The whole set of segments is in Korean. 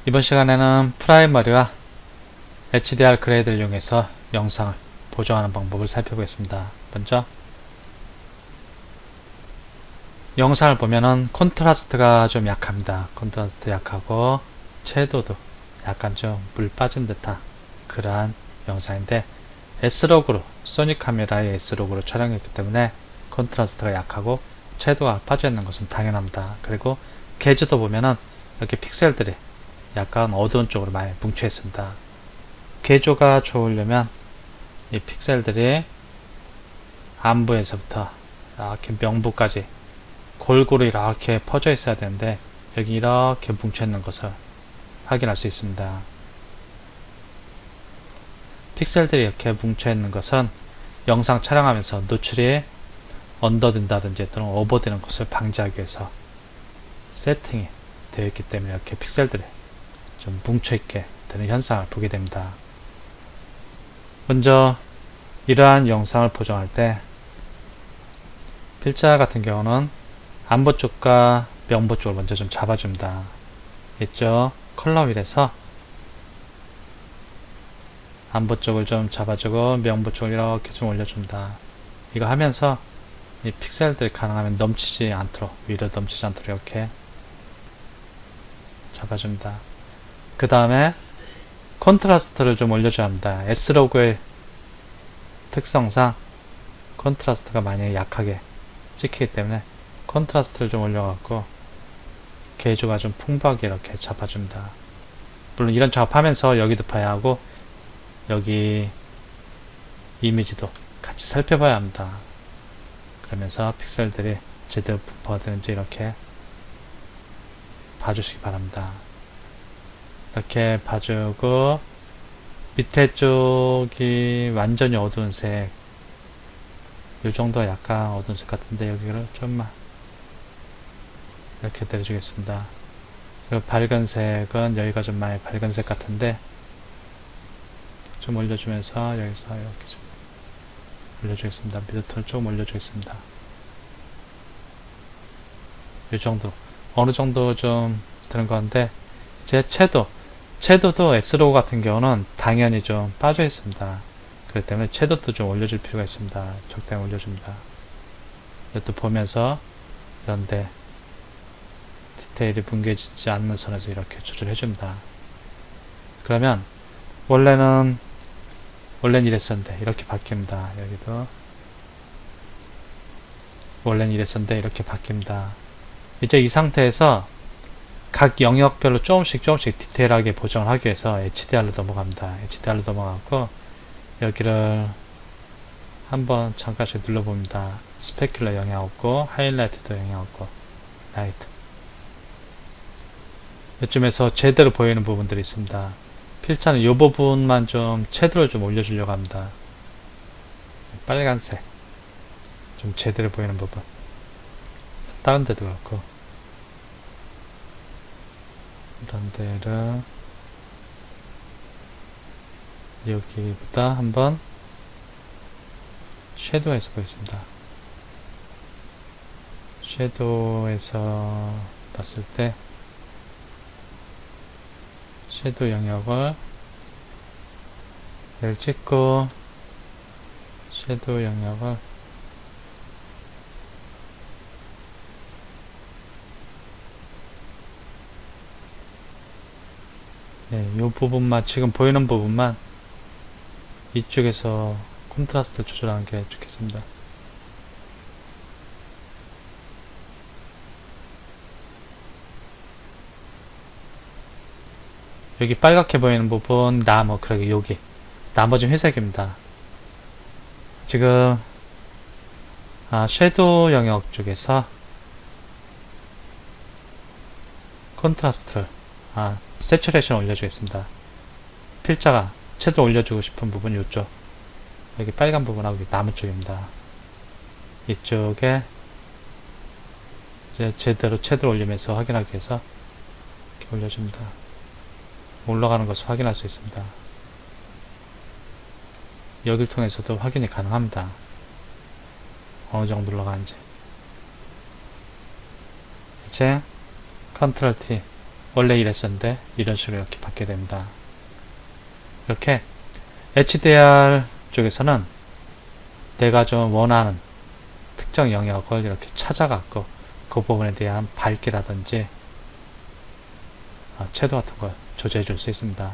이번 시간에는 프라이머리와 HDR 그레이드를 이용해서 영상을 보정하는 방법을 살펴보겠습니다. 먼저 영상을 보면은 콘트라스트가 좀 약합니다. 콘트라스트 약하고 채도도 약간 좀 물 빠진 듯한 그러한 영상인데 S로그로 소니 카메라의 S로그로 촬영했기 때문에 콘트라스트가 약하고 채도가 빠져 있는 것은 당연합니다. 그리고 게이지도 보면은 이렇게 픽셀들이 약간 어두운 쪽으로 많이 뭉쳐 있습니다. 개조가 좋으려면 이 픽셀들이 안부에서부터 이렇게 명부까지 골고루 이렇게 퍼져 있어야 되는데 여기 이렇게 뭉쳐 있는 것을 확인할 수 있습니다. 픽셀들이 이렇게 뭉쳐 있는 것은 영상 촬영하면서 노출이 언더된다든지 또는 오버되는 것을 방지하기 위해서 세팅이 되어 있기 때문에 이렇게 픽셀들이 좀 뭉쳐있게 되는 현상을 보게 됩니다. 먼저 이러한 영상을 보정할 때 필자 같은 경우는 안보 쪽과 명보 쪽을 먼저 좀 잡아줍니다. 있죠? 컬러 휠에서 안보 쪽을 좀 잡아주고 명보 쪽을 이렇게 좀 올려줍니다. 이거 하면서 이 픽셀들이 가능하면 넘치지 않도록 위로 넘치지 않도록 이렇게 잡아줍니다. 그 다음에 콘트라스트를 좀 올려줘야 합니다. S로그의 특성상 콘트라스트가 많이 약하게 찍히기 때문에 콘트라스트를 좀 올려갖고 게이지가 좀 풍부하게 이렇게 잡아줍니다. 물론 이런 작업하면서 여기도 봐야 하고 여기 이미지도 같이 살펴봐야 합니다. 그러면서 픽셀들이 제대로 분포가 되는지 이렇게 봐주시기 바랍니다. 이렇게 봐주고 밑에 쪽이 완전히 어두운 색, 이 정도가 약간 어두운 색 같은데 여기를 좀만 이렇게 내려주겠습니다. 그리고 밝은 색은 여기가 좀 많이 밝은 색 같은데 좀 올려주면서 여기서 이렇게 좀 올려주겠습니다. 미드톤을 조금 올려주겠습니다. 이 정도, 어느 정도 좀 드는 건데 이제 채도도 S로고 같은 경우는 당연히 좀 빠져 있습니다. 그렇기 때문에 채도도 좀 올려줄 필요가 있습니다. 적당히 올려줍니다. 이것도 보면서 이런데 디테일이 뭉개지지 않는 선에서 이렇게 조절해줍니다. 그러면 원래는 이랬었는데 이렇게 바뀝니다. 여기도 원래는 이랬었는데 이렇게 바뀝니다. 이제 이 상태에서 각 영역별로 조금씩 디테일하게 보정을 하기 위해서 HDR로 넘어갑니다. HDR로 넘어가고 여기를 한번 잠깐씩 눌러봅니다. 스페큘러 영향 없고 하이라이트도 영향 없고 라이트 이쯤에서 제대로 보이는 부분들이 있습니다. 필자는 이 부분만 좀 채도를 좀 올려주려고 합니다. 빨간색 좀 제대로 보이는 부분 다른 데도 그렇고 이런 데를 여기보다 한번 섀도우에서 보겠습니다. 섀도우에서 봤을 때 섀도우 영역을 여기 찍고 섀도우 영역을 이 부분만 지금 보이는 부분만 이쪽에서 콘트라스트 조절하는 게 좋겠습니다. 여기 빨갛게 보이는 부분 그리고 여기 나머지 회색입니다. 지금 섀도우 영역 쪽에서 콘트라스트를 세츄레이션 올려주겠습니다. 필자가 채도 올려주고 싶은 부분 이쪽 여기 빨간 부분하고 나무 쪽입니다. 이쪽에 이제 제대로 채도를 올리면서 확인하기 위해서 이렇게 올려줍니다. 올라가는 것을 확인할 수 있습니다. 여기를 통해서도 확인이 가능합니다. 어느 정도 올라가는지. 이제 컨트롤 T 원래 이랬었는데 이런 식으로 이렇게 받게 됩니다. 이렇게 HDR 쪽에서는 내가 좀 원하는 특정 영역을 이렇게 찾아갖고 그 부분에 대한 밝기라든지 채도 같은 걸 조절해 줄 수 있습니다.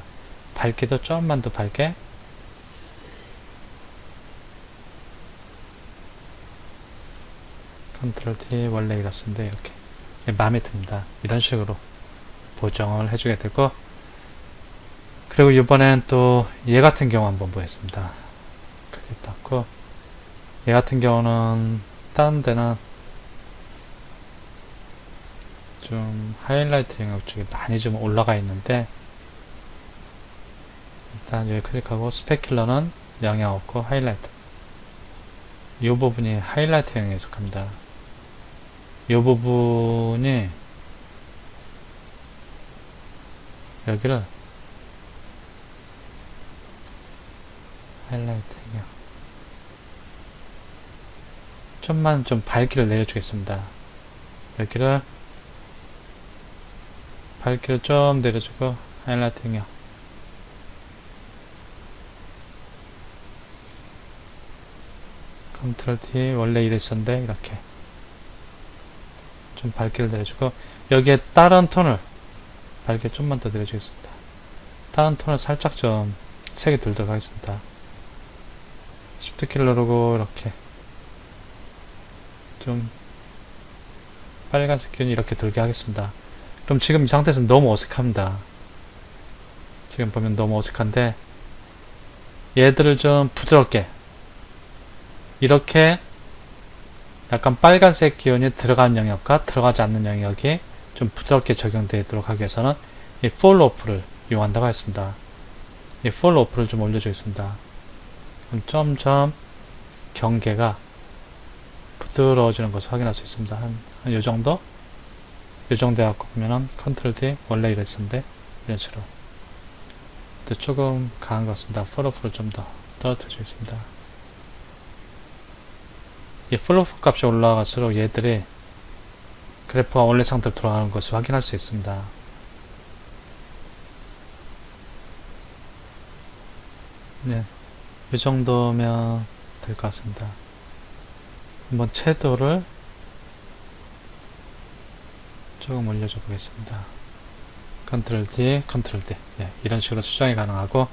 밝기도 좀만 더 밝게, 컨트롤 T 원래 이렇습니다. 이렇게 마음에 듭니다. 이런 식으로 보정을 해주게 되고, 그리고 이번엔 또 얘 같은 경우 한번 보겠습니다. 클릭 닫고, 얘 같은 경우는 다른 데는 좀 하이라이트 영역 쪽에 많이 좀 올라가 있는데, 일단 여기 클릭하고 스페큘러는 영향 없고 하이라이트, 이 부분이 하이라이트 영역에 속합니다. 이 부분이 여기를 하이라이트 영역 좀만 좀 밝기를 내려주겠습니다. 여기를 밝기를 좀 내려주고 하이라이트 영역 컨트롤 T 원래 이랬었는데 이렇게 좀 밝기를 내려주고, 여기에 다른 톤을 밝게 좀만 더 내려주겠습니다. 다른 톤을 살짝 좀 세게 들도록 하겠습니다. Shift 키를 누르고 이렇게 좀 빨간색 기운이 이렇게 돌게 하겠습니다. 그럼 지금 이 상태에서 너무 어색합니다. 지금 보면 너무 어색한데, 얘들을 좀 부드럽게 이렇게 약간 빨간색 기운이 들어가는 영역과 들어가지 않는 영역이 좀 부드럽게 적용되도록 하기 위해서는 이 fall off를 이용한다고 했습니다. 이 fall off를 좀 올려주겠습니다. 그럼 점점 경계가 부드러워지는 것을 확인할 수 있습니다. 한 요정도? 요정도 해갖고 보면은 컨트롤 D 원래 이랬었는데 이런 식으로 또 조금 강한 것 같습니다. fall off를 좀 더 떨어뜨려 주겠습니다. 이 플로프 값이 올라갈수록 얘들이 그래프가 원래 상태로 돌아가는 것을 확인할 수 있습니다. 네, 이 정도면 될 것 같습니다. 한번 채도를 조금 올려줘 보겠습니다. 컨트롤 D, 컨트롤 D. 네, 이런 식으로 수정이 가능하고,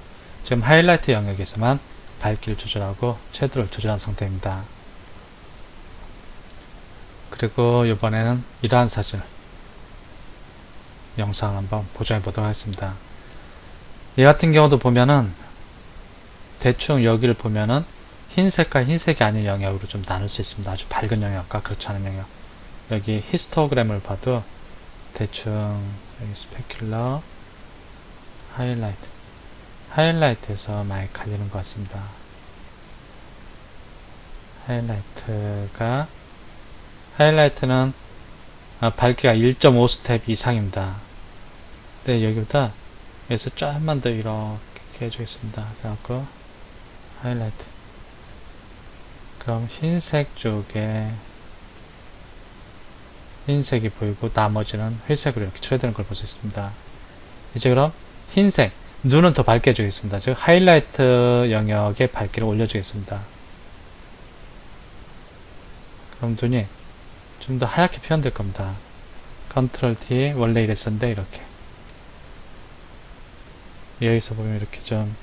지금 하이라이트 영역에서만 밝기를 조절하고 채도를 조절한 상태입니다. 그리고 이번에는 이러한 사진 영상을 한번 보정해 보도록 하겠습니다. 얘 같은 경우도 보면은 대충 여기를 보면은 흰색과 흰색이 아닌 영역으로 좀 나눌 수 있습니다. 아주 밝은 영역과 그렇지 않은 영역. 여기 히스토그램을 봐도 대충 여기 스페큘러 하이라이트에서 많이 갈리는 것 같습니다. 하이라이트는 밝기가 1.5스텝 이상입니다. 근데 여기보다 여기서 조금만 더 이렇게 해주겠습니다. 그래갖고 하이라이트, 그럼 흰색 쪽에 흰색이 보이고 나머지는 회색으로 이렇게 처리되는 걸 볼 수 있습니다. 이제 그럼 흰색, 눈은 더 밝게 해주겠습니다. 즉 하이라이트 영역의 밝기를 올려주겠습니다. 그럼 눈이 좀 더 하얗게 표현될 겁니다. 컨트롤 T 원래 이랬었는데 이렇게 여기서 보면 이렇게 좀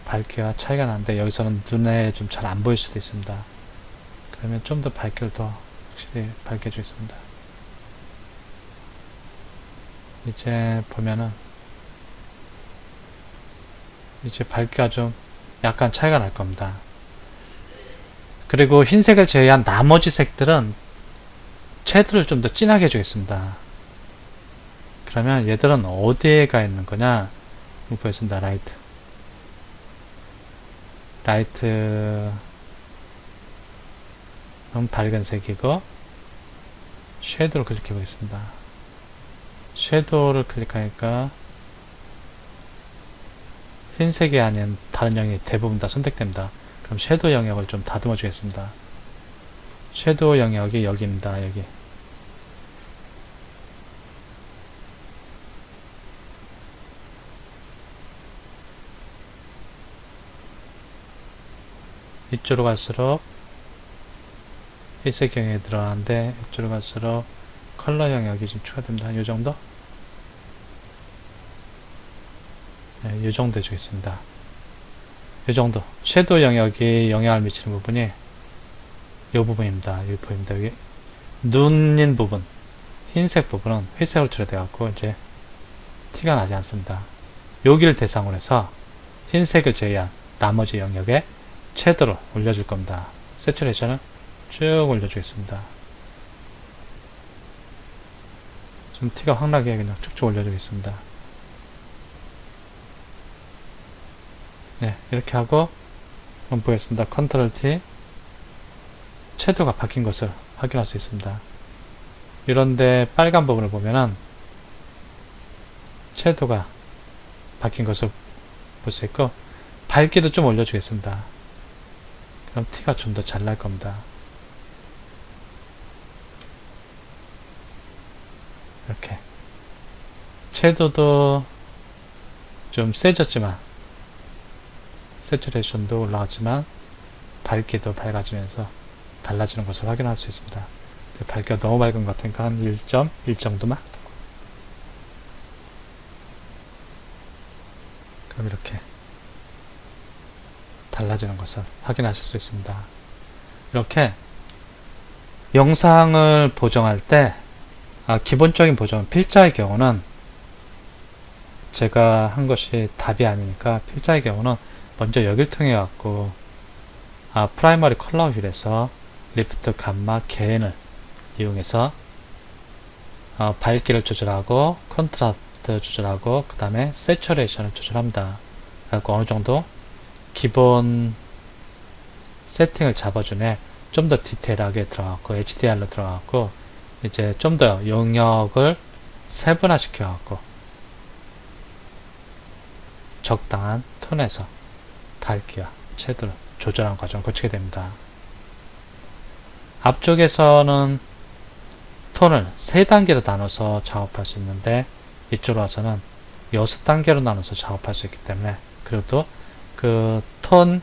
밝기가 차이가 나는데 여기서는 눈에 좀 잘 안 보일 수도 있습니다. 그러면 좀 더 밝기를 더 확실히 밝게 해주겠습니다. 이제 보면은 이제 밝기가 좀 약간 차이가 날 겁니다. 그리고 흰색을 제외한 나머지 색들은 채도를 좀 더 진하게 해주겠습니다. 그러면 얘들은 어디에 가 있는 거냐? 보겠습니다. 라이트는 밝은 색이고, 섀도우를 클릭해 보겠습니다. 섀도우를 클릭하니까 흰색이 아닌 다른 영역이 대부분 다 선택됩니다. 그럼 섀도우 영역을 좀 다듬어 주겠습니다. 섀도우 영역이 여기입니다. 여기 이쪽으로 갈수록 회색 영역이 들어가는데 이쪽으로 갈수록 컬러 영역이 좀 추가됩니다. 이 정도? 네, 이 정도 해주겠습니다. 이 정도. 섀도우 영역이 영향을 미치는 부분이 이 부분입니다. 이 부분입니다. 여기 눈인 부분, 흰색 부분은 회색으로 처리되어갖고 이제 티가 나지 않습니다. 여기를 대상으로 해서 흰색을 제외한 나머지 영역에 섀도우를 올려줄 겁니다. 세츄레이션을 쭉 올려주겠습니다. 좀 티가 확 나게 그냥 쭉쭉 올려주겠습니다. 네, 이렇게 하고 한번 보겠습니다. 컨트롤 T, 섀도우가 바뀐 것을 확인할 수 있습니다. 이런데 빨간 부분을 보면은 섀도우가 바뀐 것을 볼 수 있고, 밝기도 좀 올려주겠습니다. 그럼 티가 좀 더 잘 날 겁니다. 이렇게 섀도우도 좀 세졌지만, 세츄레이션도 올라갔지만 밝기도 밝아지면서 달라지는 것을 확인할 수 있습니다. 밝기가 너무 밝은 것 같으니까 한 1.1 정도만. 그럼 이렇게 달라지는 것을 확인하실 수 있습니다. 이렇게 영상을 보정할 때 기본적인 보정, 필자의 경우는 제가 한 것이 답이 아니니까, 필자의 경우는 먼저 여기를 통해 갖고 프라이머리 컬러 휠에서 리프트, 감마, 개인을 이용해서 밝기를 조절하고 컨트라스트 조절하고 그 다음에 세츄레이션을 조절합니다. 그래서 어느 정도 기본 세팅을 잡아주네 좀 더 디테일하게 들어갔고 HDR로 들어갔고 이제 좀 더 영역을 세분화 시켜갖고 적당한 톤에서 밝기와 섀도우를 조절하는 과정을 거치게 됩니다. 앞쪽에서는 톤을 3단계로 나눠서 작업할 수 있는데 이쪽으로 와서는 6단계로 나눠서 작업할 수 있기 때문에, 그리고 또 그 톤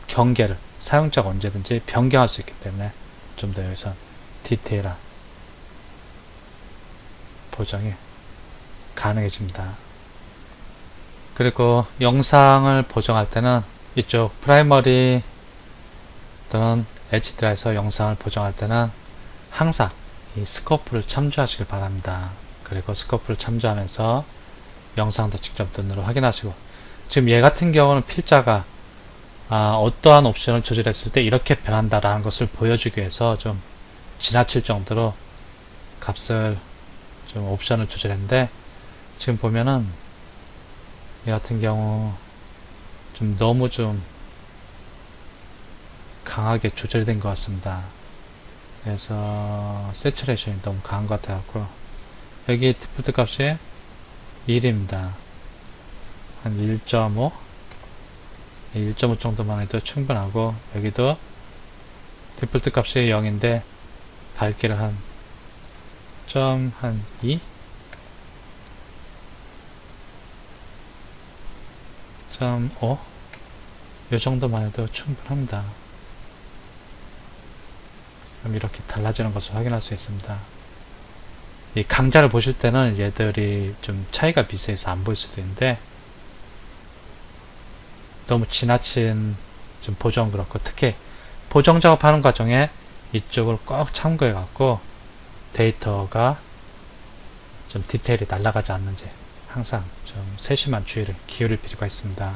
경계를 사용자가 언제든지 변경할 수 있기 때문에 좀 더 여기서 디테일한 보정이 가능해집니다. 그리고 영상을 보정할 때는 이쪽 프라이머리 또는 HDR에서 영상을 보정할 때는 항상 이 스코프를 참조하시길 바랍니다. 그리고 스코프를 참조하면서 영상도 직접 눈으로 확인하시고, 지금 얘 같은 경우는 필자가 어떠한 옵션을 조절했을 때 이렇게 변한다라는 것을 보여주기 위해서 좀 지나칠 정도로 값을 좀 옵션을 조절했는데, 지금 보면은 얘 같은 경우 좀 너무 좀 강하게 조절된 것 같습니다. 그래서 세츄레이션이 너무 강한 것 같아갖고, 여기 디폴트 값이 1입니다. 한 1.5 1.5 정도만 해도 충분하고, 여기도 디폴트 값이 0인데 밝기를 한 2 0.5 이 정도만 해도 충분합니다. 그럼 이렇게 달라지는 것을 확인할 수 있습니다. 이 강좌를 보실 때는 얘들이 좀 차이가 비슷해서 안 보일 수도 있는데, 너무 지나친 좀 보정, 그렇고 특히 보정 작업하는 과정에 이쪽을 꼭 참고해 갖고 데이터가 좀 디테일이 날아가지 않는지 항상 좀 세심한 주의를 기울일 필요가 있습니다.